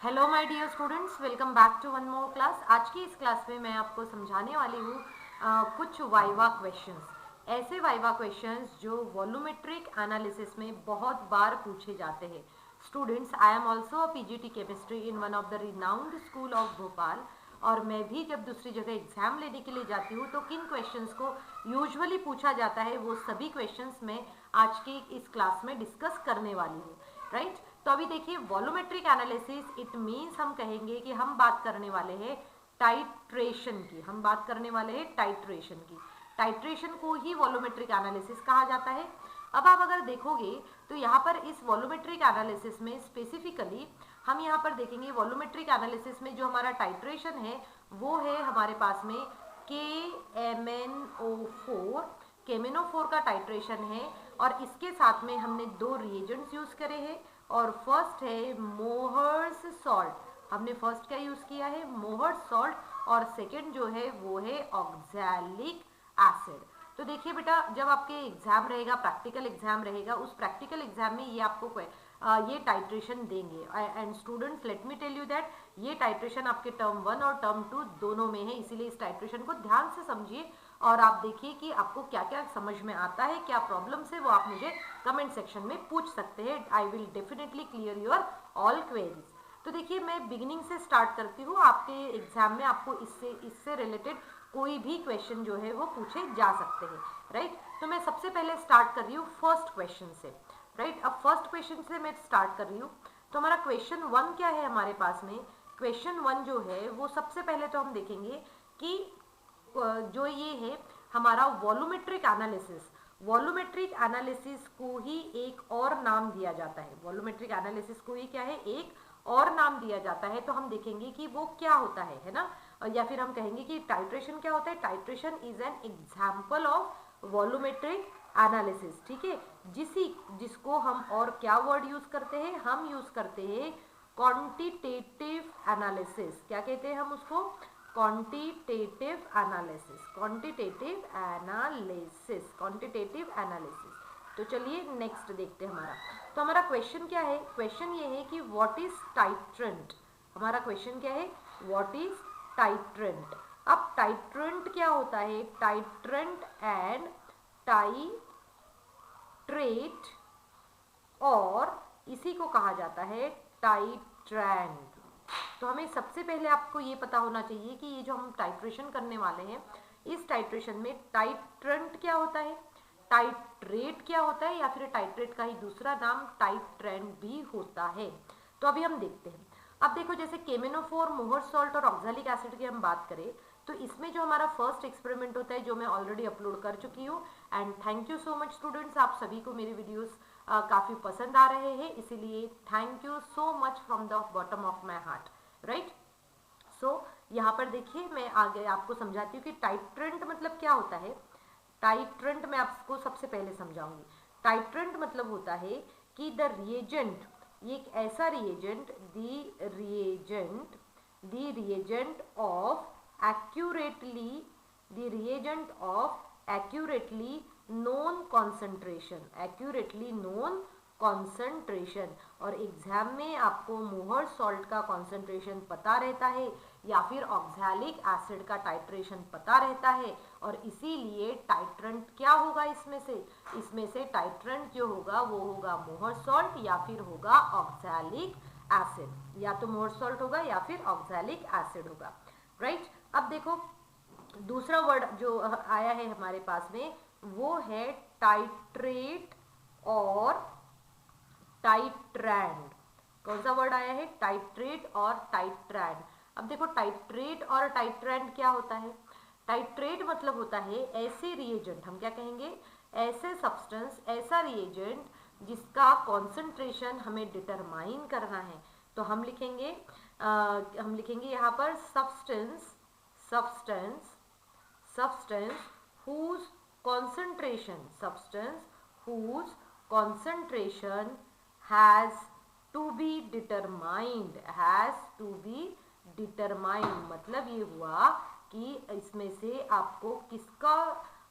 Hello my dear students, welcome back to one more class. आज की इस class में मैं आपको समझाने वाली हूँ कुछ वाइवा क्वेश्चंस। ऐसे वाइवा क्वेश्चंस जो वॉल्यूमेट्रिक एनालिसिस में बहुत बार पूछे जाते हैं। Students, I am also a PGT chemistry in one of the renowned school of Bhopal. और मैं भी जब दूसरी जगह एग्जाम लेने के लिए जाती हूँ तो किन क्वेश्चंस को यूजुअली पूछा जाता है वो सभी क्वेश्चंस मैं आज की इस क्लास में डिस्कस करने वाली हूँ, राइट। तो अभी देखिए, वॉल्यूमेट्रिक एनालिसिस इट मीन्स हम कहेंगे कि हम बात करने वाले हैं टाइट्रेशन की। हम बात करने वाले हैं टाइट्रेशन की। टाइट्रेशन को ही वॉल्यूमेट्रिक एनालिसिस कहा जाता है। अब आप अगर देखोगे तो यहाँ पर इस वॉल्यूमेट्रिक एनालिसिस में स्पेसिफिकली हम यहाँ पर देखेंगे वॉल्यूमेट्रिक एनालिसिस में जो हमारा टाइट्रेशन है वो है हमारे पास में KMnO4। KMnO4 का टाइट्रेशन है और इसके साथ में हमने दो रिएजेंट्स यूज करे हैं। और फर्स्ट है मोहर्स सॉल्ट। हमने फर्स्ट क्या यूज किया है? Mohr's salt. और सेकंड जो है वो है ऑक्सैलिक एसिड। तो देखिए बेटा, जब आपके एग्जाम रहेगा, प्रैक्टिकल एग्जाम रहेगा, उस प्रैक्टिकल एग्जाम में ये आपको ये टाइट्रेशन देंगे। And students, let me tell you that ये टाइट्रेशन आपके टर्म 1 और टर्म 2 दोनों में है, इसीलिए इस टाइट्रेशन को ध्यान से समझिए और आप देखिए कि आपको क्या क्या समझ में आता है, क्या प्रॉब्लम्स है, वो आप मुझे कमेंट सेक्शन में पूछ सकते हैं। I will definitely clear your all queries. तो देखिए, मैं बिगिनिंग से स्टार्ट करती हूँ। आपके एग्जाम में आपको इससे रिलेटेड कोई भी क्वेश्चन जो है वो पूछे जा सकते हैं, राइट। तो मैं सबसे पहले स्टार्ट कर रही हूँ फर्स्ट क्वेश्चन से, राइट। अब फर्स्ट क्वेश्चन से मैं स्टार्ट कर रही हूँ। तो हमारा क्वेश्चन 1 क्या है हमारे पास में? क्वेश्चन 1 जो है वो सबसे पहले तो हम देखेंगे कि जो ये है हमारा वॉल्यूमेट्रिक एनालिसिस। वॉल्यूमेट्रिक एनालिसिस को ही एक और नाम दिया जाता है। वॉल्यूमेट्रिक एनालिसिस को ही क्या है? एक और नाम दिया जाता है। तो हम देखेंगे कि वो क्या होता है ना। या फिर हम कहेंगे कि टाइट्रेशन क्या होता है। Titration is an example of volumetric analysis, ठीक है। जिसको हम और क्या वर्ड यूज करते हैं? हम यूज करते हैं क्वांटिटेटिव एनालिसिस। क्या कहते हैं हम उसको? Quantitative analysis. Quantitative analysis, quantitative analysis. तो चलिए नेक्स्ट देखते हैं हमारा। तो हमारा क्वेश्चन क्या है? क्वेश्चन ये है कि व्हाट इज टाइट्रेंट। हमारा क्वेश्चन क्या है? What is titrant. अब टाइट्रेंट क्या होता है? टाइट्रेंट एंड टाइट्रेट और इसी को कहा जाता है टाइट्रेंट। तो हमें सबसे पहले आपको ये पता होना चाहिए कि ये जो हम टाइट्रेशन करने वाले हैं, इस टाइट्रेशन में टाइट्रेंट क्या होता है, टाइट्रेट क्या होता है, या फिर टाइट्रेट का ही दूसरा नाम टाइट्रेंट भी होता है। तो अभी हम देखते हैं। अब देखो, जैसे केमेनोफोर, मोहर सॉल्ट और ऑक्सैलिक एसिड की हम बात करें तो इसमें जो हमारा फर्स्ट एक्सपेरिमेंट होता है जो मैं ऑलरेडी अपलोड कर चुकी हूँ। And thank you so much students, आप सभी को मेरे वीडियोस काफ़ी पसंद आ रहे हैं, इसीलिए thank you so much from the bottom of my heart, right. So यहाँ पर देखिए, मैं आगे आपको समझाती हूँ कि टाइट्रेंट मतलब क्या होता है। टाइट्रेंट मैं आपको सबसे पहले समझाऊंगी। टाइट्रेंट मतलब होता है कि द रिएजेंट, ये एक ऐसा reagent, the reagent of accurately, the reagent of accurately known concentration, accurately known concentration. और एग्जाम में आपको मोहर सॉल्ट का कॉन्सेंट्रेशन पता रहता है या फिर ऑक्सैलिक एसिड का टाइट्रेशन पता रहता है, और इसीलिए टाइट्रेंट क्या होगा इसमें से टाइट्रेंट जो होगा वो होगा मोहर सॉल्ट या फिर होगा ऑक्सैलिक एसिड। या तो मोहर सॉल्ट होगा या फिर ऑक्सैलिक एसिड होगा, राइट। अब देखो, दूसरा वर्ड जो आया है हमारे पास में वो है टाइट्रेट और टाइट्रैंड। कौन सा वर्ड आया है? टाइट्रेट और टाइट्रैंड। अब देखो, टाइट्रेट और टाइट्रैंड क्या होता है? टाइट्रेट मतलब होता है ऐसे रिएजेंट, हम क्या कहेंगे, ऐसे सब्सटेंस, ऐसा रिएजेंट जिसका कॉन्सेंट्रेशन हमें डिटरमाइन करना है। तो हम लिखेंगे यहाँ पर substance, substance whose concentration has to be determined, मतलब ये हुआ कि इसमें से आपको किसका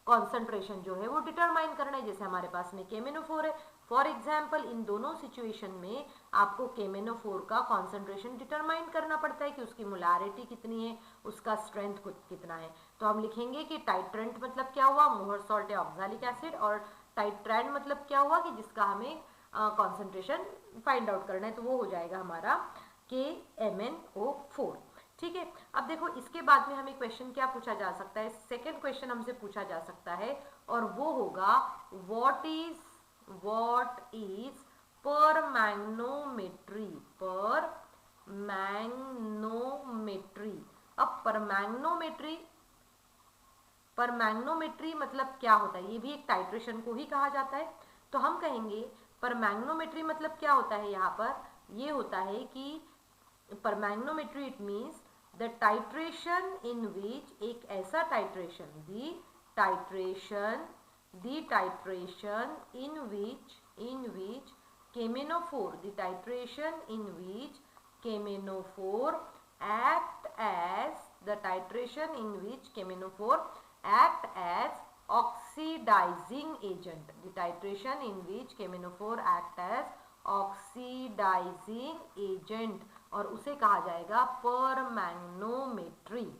कॉन्सेंट्रेशन जो है वो डिटरमाइन करना है। जैसे हमारे पास में KMnO4 है, फॉर एग्जाम्पल इन दोनों सिचुएशन में आपको KMnO4 का कॉन्सेंट्रेशन डिटरमाइन करना पड़ता है कि उसकी मोलारिटी कितनी है, उसका स्ट्रेंथ कितना है। तो हम लिखेंगे कि टाइट्रेंट मतलब क्या हुआ, मोहर सॉल्ट या ऑक्सैलिक एसिड, और टाइट्रैंड मतलब क्या हुआ कि जिसका हमें कॉन्सेंट्रेशन फाइंड आउट करना है, तो वो हो जाएगा हमारा KMnO4। ठीक है, अब देखो इसके बाद में हमें क्वेश्चन क्या पूछा जा सकता है, सेकेंड क्वेश्चन हमसे पूछा जा सकता है, और वो होगा व्हाट इज परमैग्नोमेट्री। अब परमैग्नोमेट्री मतलब क्या होता है, ये भी एक टाइट्रेशन को ही कहा जाता है। तो हम कहेंगे परमैग्नोमेट्री मतलब क्या होता है, यहाँ पर ये होता है कि परमैग्नोमेट्री इट मीन्स द टाइट्रेशन इन विच, एक ऐसा titration, the titration in which KMnO4, the titration in which KMnO4 act as the titration in which KMnO4 act as oxidizing agent, the titration in which KMnO4 act as oxidizing agent, और उसे कहा जाएगा परमैग्नोमेट्री,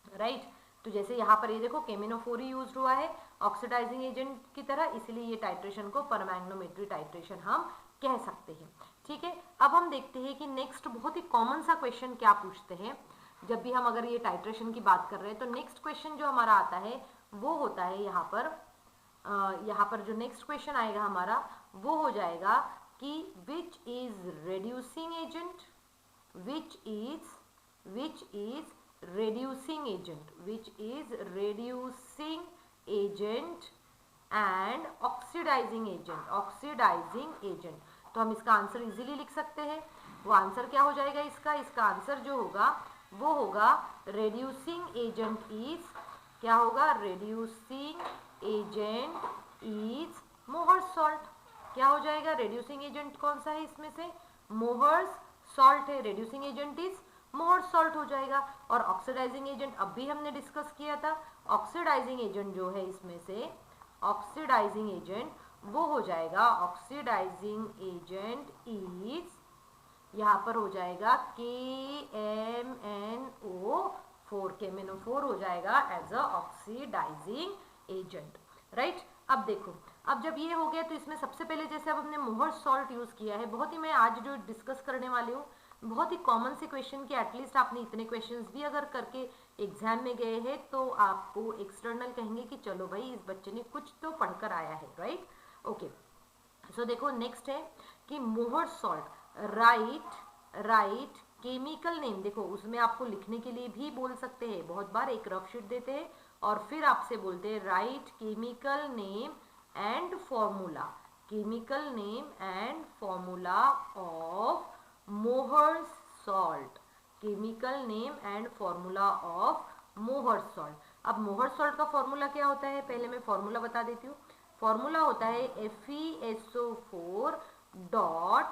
right. तो जैसे यहाँ पर ये देखो KMnO4 ही यूज हुआ है ऑक्सीडाइजिंग एजेंट की तरह, इसलिए ये टाइट्रेशन को परमैग्नोमेट्री टाइट्रेशन हम कह सकते हैं। ठीक है, अब हम देखते हैं कि नेक्स्ट बहुत ही कॉमन सा क्वेश्चन क्या पूछते हैं जब भी हम अगर ये टाइट्रेशन की बात कर रहे हैं। तो नेक्स्ट क्वेश्चन जो हमारा आता है वो होता है यहाँ पर जो नेक्स्ट क्वेश्चन आएगा हमारा वो हो जाएगा कि which is reducing agent, which is reducing agent and oxidizing agent। तो हम इसका आंसर इजीली लिख सकते हैं। वो आंसर क्या हो जाएगा इसका आंसर जो होगा वो होगा reducing agent is, क्या होगा, reducing agent is मोहर सॉल्ट। क्या हो जाएगा, reducing agent कौन सा है इसमें से, मोहर्स सॉल्ट है, रेड्यूसिंग एजेंट इज मोहर सॉल्ट हो जाएगा। और ऑक्सीडाइजिंग एजेंट अभी हमने डिस्कस किया था, ऑक्सीडाइजिंग एजेंट जो है इसमें से, ऑक्सीडाइजिंग एजेंट वो हो जाएगा, ऑक्सीडाइजिंग एजेंट इज, यहाँ पर हो जाएगा KMnO4 हो जाएगा as a oxidizing agent, right. अब देखो, अब जब ये हो गया तो इसमें सबसे पहले जैसे अब हमने मोहर सॉल्ट यूज किया है, बहुत ही मैं आज जो डिस्कस करने वाली हूँ बहुत ही कॉमन से क्वेश्चन की, एटलीस्ट आपने इतने क्वेश्चंस भी अगर करके एग्जाम में गए हैं तो आपको एक्सटर्नल कहेंगे कि चलो भाई इस बच्चे ने कुछ तो पढ़कर आया है, राइट। ओके, सो देखो नेक्स्ट है कि मोहर सॉल्ट, राइट केमिकल नेम। देखो उसमें आपको लिखने के लिए भी बोल सकते हैं, बहुत बार एक रफ शीट देते हैं और फिर आपसे बोलते हैं right chemical name and formula, of मोहर सॉल्ट, अब मोहर सॉल्ट का फॉर्मूला क्या होता है, पहले मैं फॉर्मूला बता देती हूँ। फॉर्मूला होता है FeSO4 dot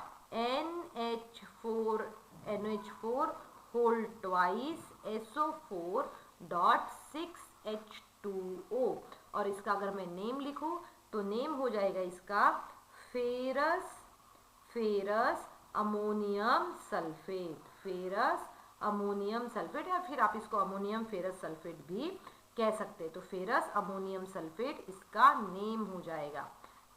NH4 whole twice SO4 dot 6H2O, और इसका अगर मैं नेम लिखूं तो नेम हो जाएगा इसका फेरस अमोनियम सल्फेट, या फिर आप इसको अमोनियम फेरस सल्फेट भी कह सकते हैं। तो फेरस अमोनियम सल्फेट इसका नेम हो जाएगा,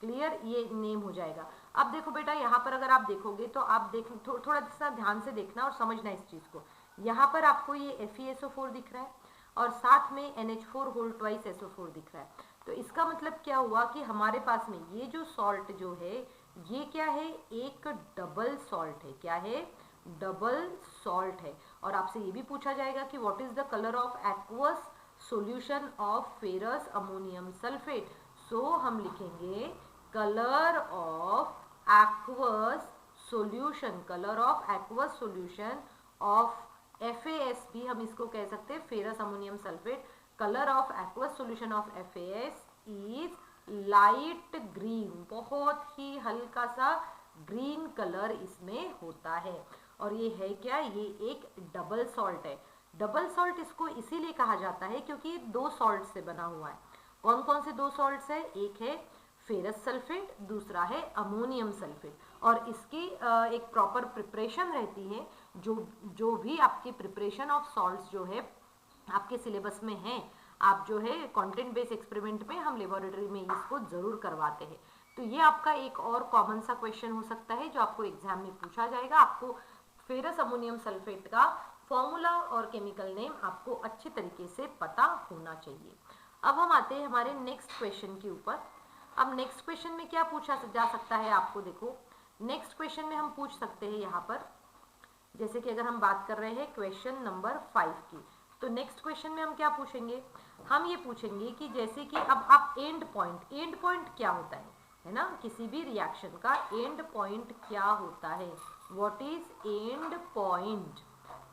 क्लियर, ये नेम हो जाएगा। अब देखो बेटा यहाँ पर अगर आप देखोगे तो आप थोड़ा सा ध्यान से देखना और समझना इस चीज को। यहाँ पर आपको ये FeSO4 दिख रहा है और साथ में NH4 होल ट्वाइस SO4 दिख रहा है। तो इसका मतलब क्या हुआ कि हमारे पास में ये जो सॉल्ट जो है ये क्या है, एक डबल सॉल्ट है। क्या है, डबल सॉल्ट है। और आपसे ये भी पूछा जाएगा कि what is the colour of aqueous solution of ferrous ammonium sulphate. So हम लिखेंगे colour of aqueous solution of FAS भी हम इसको कह सकते हैं, ferrous ammonium sulphate. Colour of aqueous solution of FAS is light green, बहुत ही हल्का सा ग्रीन कलर इसमें होता है। और ये है क्या, ये एक डबल सॉल्ट है। डबल सॉल्ट इसको इसीलिए कहा जाता है क्योंकि दो सॉल्ट से बना हुआ है। कौन कौन से 2 सॉल्ट्स है? एक है फेरस सल्फेट, दूसरा है अमोनियम सल्फेट। और इसकी एक प्रॉपर प्रिपरेशन रहती है। जो भी आपकी प्रिपरेशन ऑफ सॉल्ट्स जो है आपके सिलेबस में है, आप जो है कंटेंट बेस्ड एक्सपेरिमेंट में हम लेबोरेटरी में इसको जरूर करवाते हैं। तो ये आपका एक और कॉमन सा क्वेश्चन हो सकता है जो आपको एग्जाम में पूछा जाएगा। आपको फेरस अमोनियम सल्फेट का फॉर्मूला और केमिकल नेम आपको अच्छे तरीके से पता होना चाहिए। अब हम आते हैं हमारे नेक्स्ट क्वेश्चन के ऊपर। अब नेक्स्ट क्वेश्चन में क्या पूछा जा सकता है? आपको देखो, नेक्स्ट क्वेश्चन में हम पूछ सकते हैं यहाँ पर, जैसे कि अगर हम बात कर रहे हैं क्वेश्चन नंबर 5 की, तो नेक्स्ट क्वेश्चन में हम क्या पूछेंगे? हम ये पूछेंगे कि जैसे कि अब आप एंड पॉइंट क्या होता है ना, किसी भी रिएक्शन का एंड पॉइंट क्या होता है? What is and point?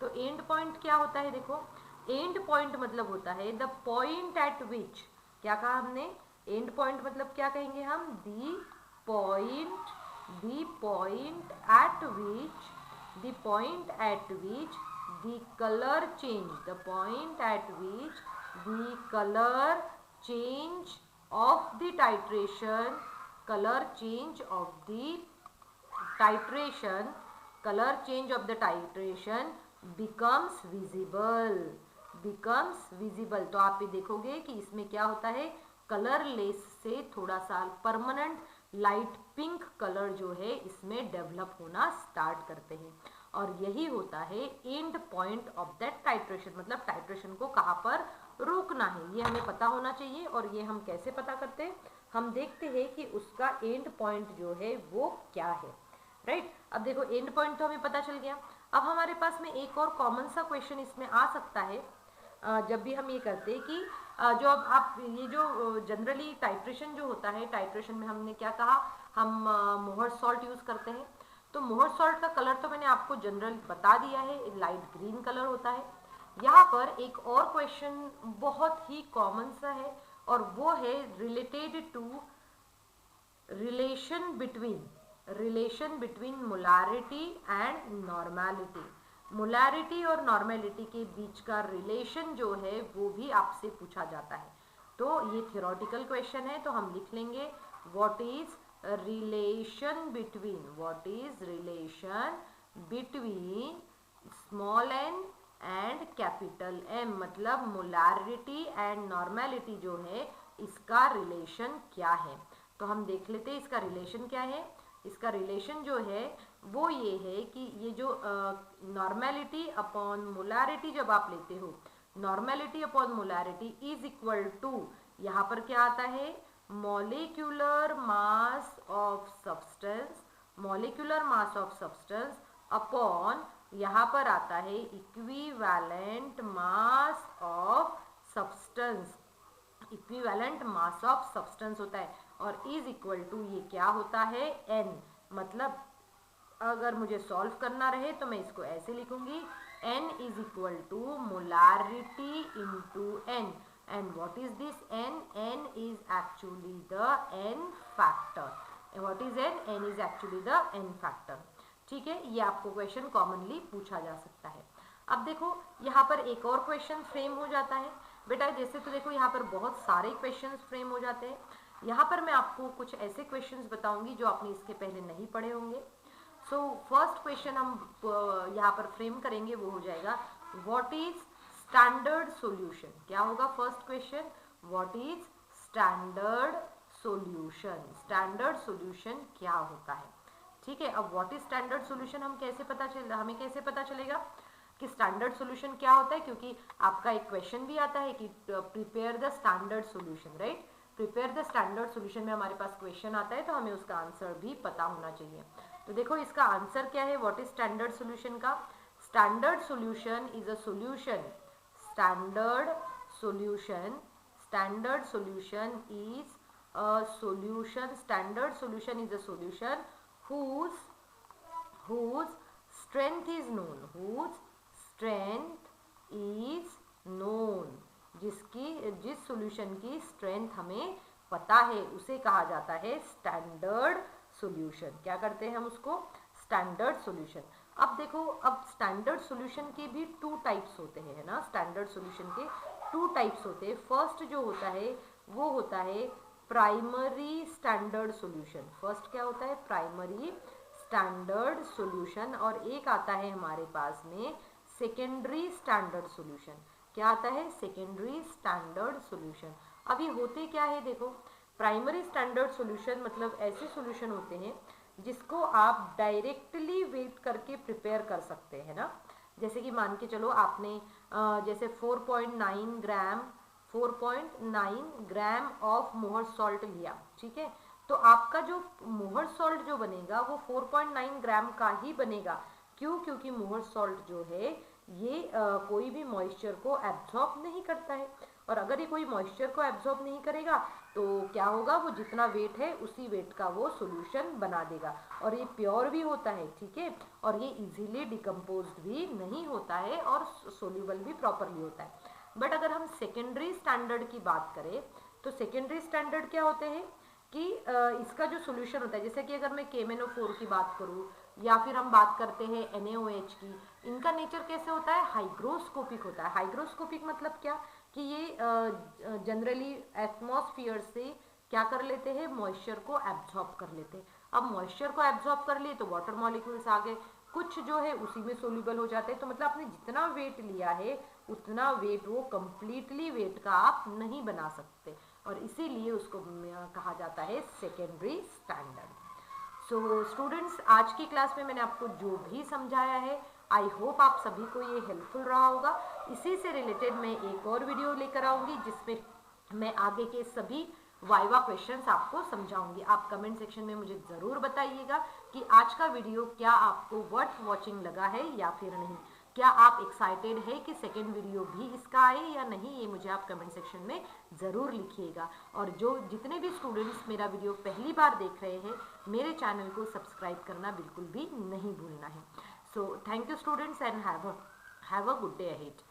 तो एंड पॉइंट क्या होता है? देखो, एंड पॉइंट मतलब होता है द पॉइंट एट विच, क्या कहा हमने? एंड पॉइंट मतलब क्या कहेंगे हम? The point eight which, the point at which the color change, the point at which the color change of the titration, color change of the titration, color change of the titration becomes visible, becomes visible। तो आप ये देखोगे कि इसमें क्या होता है, colourless से थोड़ा सा परमानेंट लाइट पिंक कलर जो है इसमें डेवलप होना स्टार्ट करते हैं। और यही होता है and point of that titration, मतलब टाइट्रेशन को कहाँ पर रोकना है ये हमें पता होना चाहिए। और ये हम कैसे पता करते हैं? हम देखते हैं कि उसका एंड पॉइंट जो है वो क्या है, राइट। अब देखो, एंड पॉइंट तो हमें पता चल गया। अब हमारे पास में एक और कॉमन सा क्वेश्चन इसमें आ सकता है जब भी हम ये करते हैं कि जो अब आप ये जो जनरली टाइट्रेशन जो होता है, टाइट्रेशन में हमने क्या कहा, हम मोहर सॉल्ट यूज करते हैं। तो मोहर सॉल्ट का कलर तो मैंने आपको जनरल बता दिया है, लाइट ग्रीन कलर होता है। यहाँ पर एक और क्वेश्चन बहुत ही कॉमन सा है और वो है related to relation between molarity and normality. Molarity और नॉर्मेलिटी के बीच का रिलेशन जो है वो भी आपसे पूछा जाता है। तो ये थियोरेटिकल क्वेश्चन है, तो हम लिख लेंगे what is relation between small n and capital M, मतलब मोलारिटी एंड नॉर्मेलिटी जो है इसका रिलेशन क्या है। तो हम देख लेते हैं इसका रिलेशन क्या है। इसका रिलेशन जो है वो ये है कि ये जो नॉर्मेलिटी अपॉन मोलारिटी जब आप लेते हो, normality upon molarity is equal to, यहाँ पर क्या आता है, molecular mass of substance upon, यहाँ पर आता है इक्विवेलेंट मास ऑफ सब्सटेंस होता है। और इज इक्वल टू ये क्या होता है, n। मतलब अगर मुझे सॉल्व करना रहे तो मैं इसको ऐसे लिखूंगी, n is equal to molarity into n। And what is this n? n is actually the n factor. What is n? n is actually the n factor. ठीक है, ये आपको क्वेश्चन कॉमनली पूछा जा सकता है। अब देखो, यहाँ पर एक और क्वेश्चन फ्रेम हो जाता है बेटा। जैसे तो देखो यहाँ पर बहुत सारे क्वेश्चंस फ्रेम हो जाते हैं। यहाँ पर मैं आपको कुछ ऐसे क्वेश्चंस बताऊंगी जो आपने इसके पहले नहीं पढ़े होंगे। सो फर्स्ट क्वेश्चन हम यहाँ पर फ्रेम करेंगे, वो हो जाएगा व्हाट इज स्टैंडर्ड सॉल्यूशन। क्या होगा first question? What is standard solution क्या होता है? ठीक है। अब व्हाट इज स्टैंडर्ड सॉल्यूशन हमें कैसे पता चलेगा कि स्टैंडर्ड सॉल्यूशन क्या होता है? क्योंकि आपका एक क्वेश्चन भी आता है कि prepare the standard solution, right. Prepare the standard solution में हमारे पास क्वेश्चन आता है, तो हमें उसका आंसर भी पता होना चाहिए। तो देखो इसका आंसर क्या है, व्हाट इज स्टैंडर्ड सॉल्यूशन का? Standard solution is a solution, standard solution is a solution whose strength is known, जिस सॉल्यूशन की स्ट्रेंथ हमें पता है उसे कहा जाता है स्टैंडर्ड सॉल्यूशन। क्या करते हैं हम उसको? Standard solution. अब देखो, अब स्टैंडर्ड सॉल्यूशन के भी 2 टाइप्स होते हैं, है ना। स्टैंडर्ड सॉल्यूशन के 2 टाइप्स होते हैं। फर्स्ट जो होता है वो होता है प्राइमरी स्टैंडर्ड सॉल्यूशन। फर्स्ट क्या होता है? Primary standard solution. और एक आता है हमारे पास में सेकेंडरी स्टैंडर्ड सॉल्यूशन। क्या आता है? Secondary standard solution. अब ये होते क्या है देखो, प्राइमरी स्टैंडर्ड सॉल्यूशन मतलब ऐसे सॉल्यूशन होते हैं जिसको आप डायरेक्टली वेट करके प्रिपेयर कर सकते हैं ना। जैसे कि मान के चलो आपने जैसे 4.9 ग्राम ऑफ मोहर सॉल्ट लिया, ठीक है, तो आपका जो मोहर सॉल्ट जो बनेगा वो 4.9 ग्राम का ही बनेगा। क्यों? क्योंकि मोहर सॉल्ट जो है ये कोई भी मॉइस्चर को एब्जॉर्ब नहीं करता है, और अगर ये कोई मॉइस्चर को एब्जॉर्ब नहीं करेगा तो क्या होगा, वो जितना वेट है उसी वेट का वो सॉल्यूशन बना देगा। और ये प्योर भी होता है, ठीक है, और ये इजीली डिकम्पोज्ड भी नहीं होता है और सोल्यूबल भी प्रॉपरली होता है। बट अगर हम सेकेंडरी स्टैंडर्ड की बात करें तो सेकेंडरी स्टैंडर्ड क्या होते हैं कि इसका जो सॉल्यूशन होता है, जैसे कि अगर मैं KMnO4 की बात करूँ या फिर हम बात करते हैं NaOH की, इनका नेचर कैसे होता है? हाइग्रोस्कोपिक होता है। हाइग्रोस्कोपिक मतलब क्या कि ये जनरली एटमॉस्फेयर से क्या कर लेते हैं? मॉइस्चर को एब्जॉर्ब कर लेते हैं। अब मॉइस्चर को एब्जॉर्ब कर लिए तो वाटर मॉलिक्यूल्स आ गए, कुछ जो है उसी में सोल्यूबल हो जाते हैं। तो मतलब आपने जितना वेट लिया है उतना वेट वो कंप्लीटली वेट का आप नहीं बना सकते, और इसीलिए उसको कहा जाता है सेकेंडरी स्टैंडर्ड। सो स्टूडेंट्स, आज की क्लास में मैंने आपको जो भी समझाया है, आई होप आप सभी को ये हेल्पफुल रहा होगा। इसी से रिलेटेड मैं एक और वीडियो लेकर आऊँगी जिसमें मैं आगे के सभी वाइवा क्वेश्चंस आपको समझाऊंगी। आप कमेंट सेक्शन में मुझे ज़रूर बताइएगा कि आज का वीडियो क्या आपको वर्थ वॉचिंग लगा है या फिर नहीं। क्या आप एक्साइटेड है कि सेकेंड वीडियो भी इसका आए या नहीं, ये मुझे आप कमेंट सेक्शन में ज़रूर लिखिएगा। और जो जितने भी स्टूडेंट्स मेरा वीडियो पहली बार देख रहे हैं, मेरे चैनल को सब्सक्राइब करना बिल्कुल भी नहीं भूलना है। So thank you students and have a good day ahead.